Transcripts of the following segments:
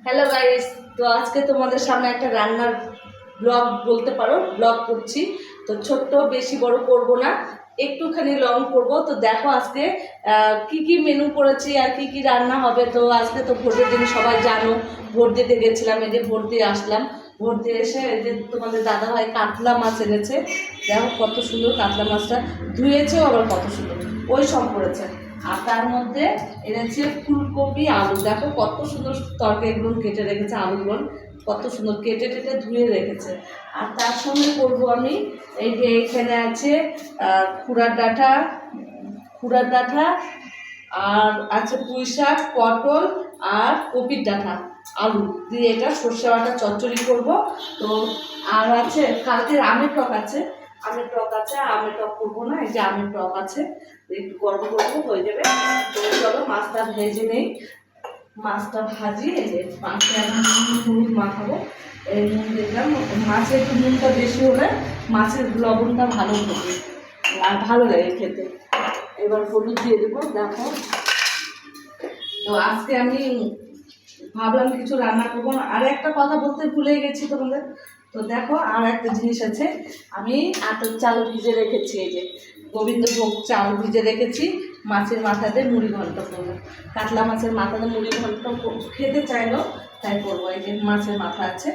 Hello guys, তো আজকে তোমাদের সামনে একটা রান্নার ব্লগ বলতে পারো, ব্লগ করছি। তো ছোট্ট, বেশি বড় করব না, একটুখানি লং করব। তো দেখো আজকে কি কি মেনু করেছি আর কি কি রান্না হবে। তো আজকে তো ভোটের দিন, সবাই জানো, ভোট দিতে গেছিলাম। এই যে ভোট দিয়ে আসলাম, ভোট দিয়ে এসে এই যে তোমাদের দাদাভাই কাতলা মাছ এনেছে। দেখো কত সুন্দর কাতলা মাছটা ধুয়েছেও, আবার কত সুন্দর ওই সব করেছে। আর তার মধ্যে এনেছে ফুলকপি, আলু। দেখো কত সুন্দর তরকারিগুলো কেটে রেখেছে, আলুগুলো কত সুন্দর কেটে কেটে ধুয়ে রেখেছে। আর তার সঙ্গে করবো আমি এই যে এখানে আছে খুড়ার ডাঁটা, আর আছে পুঁই শাক, পটল আর কপির ডাঁটা, আলু দিয়ে এটা সর্ষে বাটা চচ্চড়ি করবো। তো আর আছে কালকের আমের টক আছে, আমের টক করবো না, এই যে আমের টক আছে, একটু গরম করবো, হয়ে যাবে। তো চলো মাছটা ভেজে নেই, মাছটা ভাজি। এই যে মাছটা এখন হলুদ মাখাবো। এই নুন দেখলাম, মাছে একটু নুনটা বেশি হলে মাছের লবণটা ভালো হবে আর ভালো লাগে খেতে। এবার হলুদ দিয়ে দেবো। দেখো, তো আজকে আমি ভাবলাম কিছু রান্না করবো। আর একটা কথা বলতে ভুলে গেছি তোমাদের। তো দেখো, আর একটা জিনিস আছে, আমি আতপ চাল ভিজে রেখেছি। এই যে গোবিন্দভোগ চাল ভিজে রেখেছি, মাছের মাথাতে মুড়ি ঘন্ট করবো। কাতলা মাছের মাথাতে মুড়ি ঘন্ট খেতে চাইলো, তাই করবো। এই যে মাছের মাথা আছে,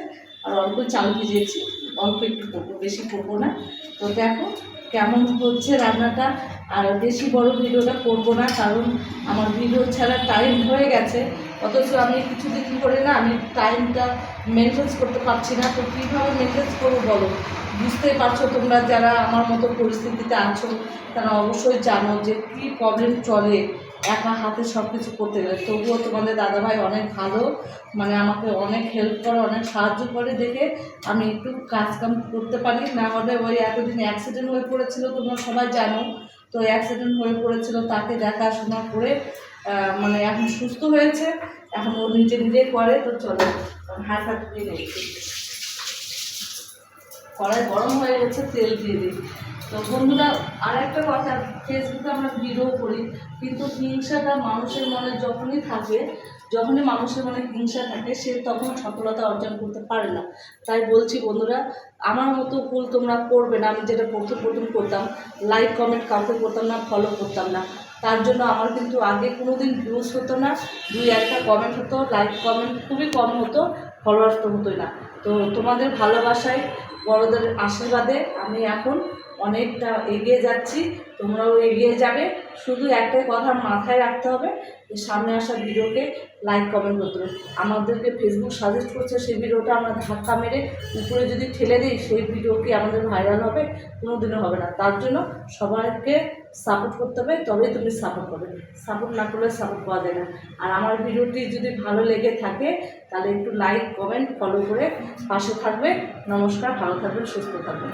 আর অল্প চাল ভিজিয়েছি, অল্প একটু করবো, বেশি করবো না। তো দেখো কেমন হচ্ছে রান্নাটা। আর বেশি বড় ভিডিওটা করবো না, কারণ আমার ভিডিও ছাড়া টাইম হয়ে গেছে। অথচ আমি কিছুদিন ধরে না, আমি টাইমটা মেনটেন্স করতে পারছি না। তো কীভাবে মেনটেন্স করবো বলো? বুঝতেই পারছো তোমরা, যারা আমার মতো পরিস্থিতিতে আছো তারা অবশ্যই জানো যে কী প্রবলেম চলে একা হাতে সব কিছু করতে গেলে। তবুও তোমাদের দাদাভাই অনেক ভালো, মানে আমাকে অনেক হেল্প করে, অনেক সাহায্য করে দেখে আমি একটু কাজকাম করতে পারি। না হলে ওই এতদিন অ্যাক্সিডেন্ট হয়ে পড়েছিল, তোমরা সবাই জানো। তো অ্যাক্সিডেন্ট হয়ে পড়েছিল, তাকে দেখাশোনা করে মানে এখন সুস্থ হয়েছে, এখন ও নিজে নিজে করে। তো চলো হাত ধুয়ে নেই, কড়াই গরম হয়ে গেছে, তেল দিয়ে দিই। তো বন্ধুরা, আর একটা কথা, ফেসবুকে আমরা ভিডিও করি, কিন্তু হিংসাটা মানুষের মনে যখনই মানুষের মনে হিংসা থাকে, সে তখন সফলতা অর্জন করতে পারে না। তাই বলছি বন্ধুরা, আমার মতো ভুল তোমরা করবে না। আমি যেটা প্রথম করতাম, লাইক কমেন্ট কাউকে করতাম না, ফলো করতাম না। তার জন্য আমার কিন্তু আগে কোনো দিন ভিউজ হতো না, 2-1টা কমেন্ট হতো, লাইক কমেন্ট খুবই কম হতো, ফলোয়ার্স তো হতোই না। তো তোমাদের ভালোবাসায়, বড়দের আশীর্বাদে আমি এখন অনেকটা এগিয়ে যাচ্ছি, তোমরাও এগিয়ে যাবে। শুধু একটাই কথা মাথায় রাখতে হবে, যে সামনে আসা ভিডিওকে লাইক কমেন্ট করতে হবে। আমাদেরকে ফেসবুক সাজেস্ট করছে, সেই ভিডিওটা আমরা ধাক্কা মেরে উপরে যদি ঠেলে দিই, সেই ভিডিও কি আমাদের ভাইরাল হবে? কোনো দিনও হবে না। তার জন্য সবাইকে সাপোর্ট করতে হবে, তবেই তুমি সাপোর্ট করবে। সাপোর্ট না করলে সাপোর্ট পাওয়া যায় না। আর আমার ভিডিওটি যদি ভালো লেগে থাকে, তাহলে একটু লাইক কমেন্ট ফলো করে পাশে থাকবে। নমস্কার, ভালো থাকবেন, সুস্থ থাকবেন।